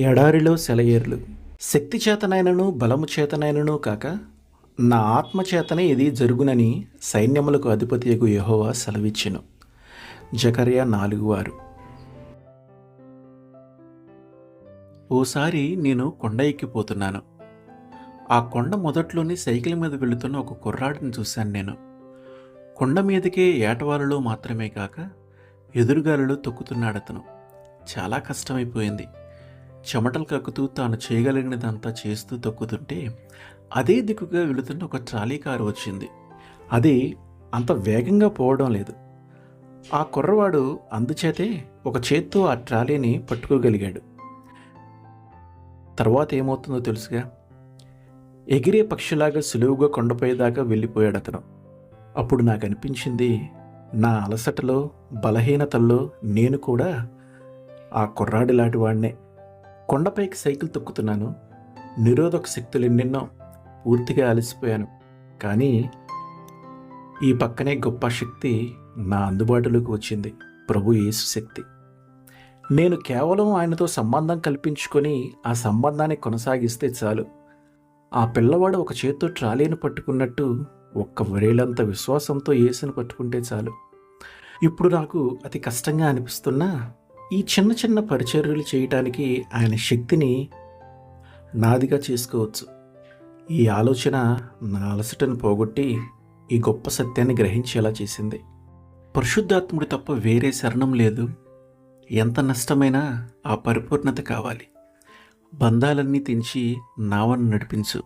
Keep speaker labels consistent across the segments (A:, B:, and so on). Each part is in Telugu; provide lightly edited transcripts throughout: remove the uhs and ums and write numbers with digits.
A: ఎడారిలో సెలయేర్లు. శక్తి చేతనైనను బలము చేతనైనను కాక నా ఆత్మ చేతనే ఇది జరుగునని సైన్యములకు అధిపతియగు యెహోవా సెలవిచ్చెను. జకర్యా 4:6. ఓసారి నేను కొండ ఎక్కిపోతున్నాను. ఆ కొండ మొదట్లోని సైకిల్ మీద వెళుతున్న ఒక కుర్రాడిని చూశాను నేను. కొండ మీదకే ఏటవాలులో మాత్రమే కాక ఎదురుగాలిలో తొక్కుతున్నాడతను. చాలా కష్టమైపోయింది. చెమటలు కక్కుతూ తాను చేయగలిగినదంతా చేస్తూ తొక్కుతుంటే అదే దిక్కుగా వెళుతున్న ఒక ట్రాలీ కారు వచ్చింది. అది అంత వేగంగా పోవడం లేదు. ఆ కుర్రవాడు అందుచేతే ఒక చేత్తో ఆ ట్రాలీని పట్టుకోగలిగాడు. తర్వాత ఏమవుతుందో తెలుసుగా. ఎగిరే పక్షిలాగా సులువుగా కొండపై దాకా వెళ్ళిపోయాడు అతను. అప్పుడు నాకు అనిపించింది, నా అలసటలో బలహీనతల్లో నేను కూడా ఆ కుర్రాడి లాంటి వాడినే. కొండపైకి సైకిల్ తొక్కుతున్నాను. నిరోధక శక్తులు ఎన్నెన్నో. పూర్తిగా అలసిపోయాను. కానీ ఈ పక్కనే గొప్ప శక్తి నా అందుబాటులోకి వచ్చింది. ప్రభు యేసు శక్తి. నేను కేవలం ఆయనతో సంబంధం కల్పించుకొని ఆ సంబంధాన్ని కొనసాగిస్తే చాలు. ఆ పిల్లవాడు ఒక చేత్తో ట్రాలీని పట్టుకున్నట్టు ఒక్క వేలంత విశ్వాసంతో యేసుని పట్టుకుంటే చాలు. ఇప్పుడు నాకు అతి కష్టంగా అనిపిస్తున్నా ఈ చిన్న చిన్న పరిచర్యలు చేయటానికి ఆయన శక్తిని నాదిగా చేసుకోవచ్చు. ఈ ఆలోచన నా అలసటను పోగొట్టి ఈ గొప్ప సత్యాన్ని గ్రహించేలా చేసింది. పరిశుద్ధాత్ముడు తప్ప వేరే శరణం లేదు. ఎంత నష్టమైనా ఆ పరిపూర్ణత కావాలి. బంధాలన్నీ తెంచి నావను నడిపించు.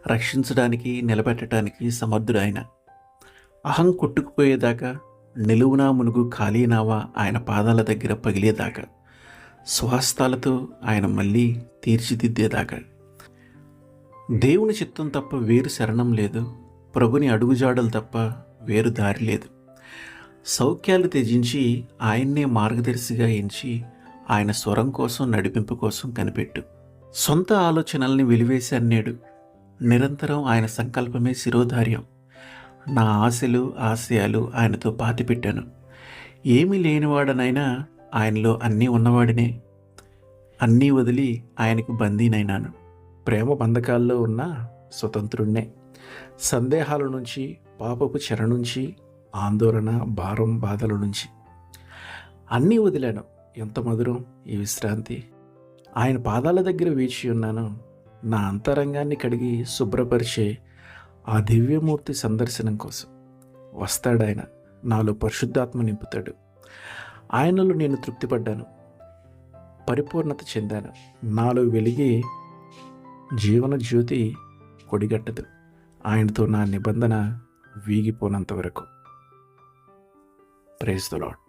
A: రక్షించడానికి నిలబెట్టడానికి సమర్థుడు ఆయన. అహం కొట్టుకుపోయేదాకా, నిలువునా మునుగు ఖాళీ నావా ఆయన పాదాల దగ్గర పగిలేదాకా, స్వహస్తాలతో ఆయన మళ్ళీ తీర్చిదిద్దేదాకా. దేవుని చిత్తం తప్ప వేరు శరణం లేదు. ప్రభుని అడుగుజాడలు తప్ప వేరు దారి లేదు. సౌఖ్యాలు త్యజించి ఆయన్నే మార్గదర్శిగా ఎంచి ఆయన స్వరం కోసం, నడిపింపు కోసం కనిపెట్టు. సొంత ఆలోచనల్ని వెలివేసి అన్నాడు. నిరంతరం ఆయన సంకల్పమే శిరోధార్యం. నా ఆశలు, ఆశయాలు ఆయనతో పాతిపెట్టాను. ఏమీ లేనివాడనైనా ఆయనలో అన్నీ ఉన్నవాడినే. అన్నీ వదిలి ఆయనకు బందీనైనాను. ప్రేమ బంధకాల్లో ఉన్న స్వతంత్రుణ్ణే. సందేహాల నుంచి, పాపపు చెర నుంచి, ఆందోళన, భారం, బాధల నుంచి అన్నీ వదిలాను. ఎంత మధురం ఈ విశ్రాంతి. ఆయన పాదాల దగ్గర వేచి ఉన్నాను. నా అంతరంగాన్ని కడిగి శుభ్రపరిచే ఆ దివ్యమూర్తి సందర్శనం కోసం వస్తాడాయన. నాలో పరిశుద్ధాత్మ నింపుతాడు. ఆయనలో నేను తృప్తిపడ్డాను, పరిపూర్ణత చెందాను. నాలో వెలిగే జీవన జ్యోతి కొడిగట్టదు. ఆయనతో నా నిబంధన వీగిపోనంత వరకు. Praise the lord.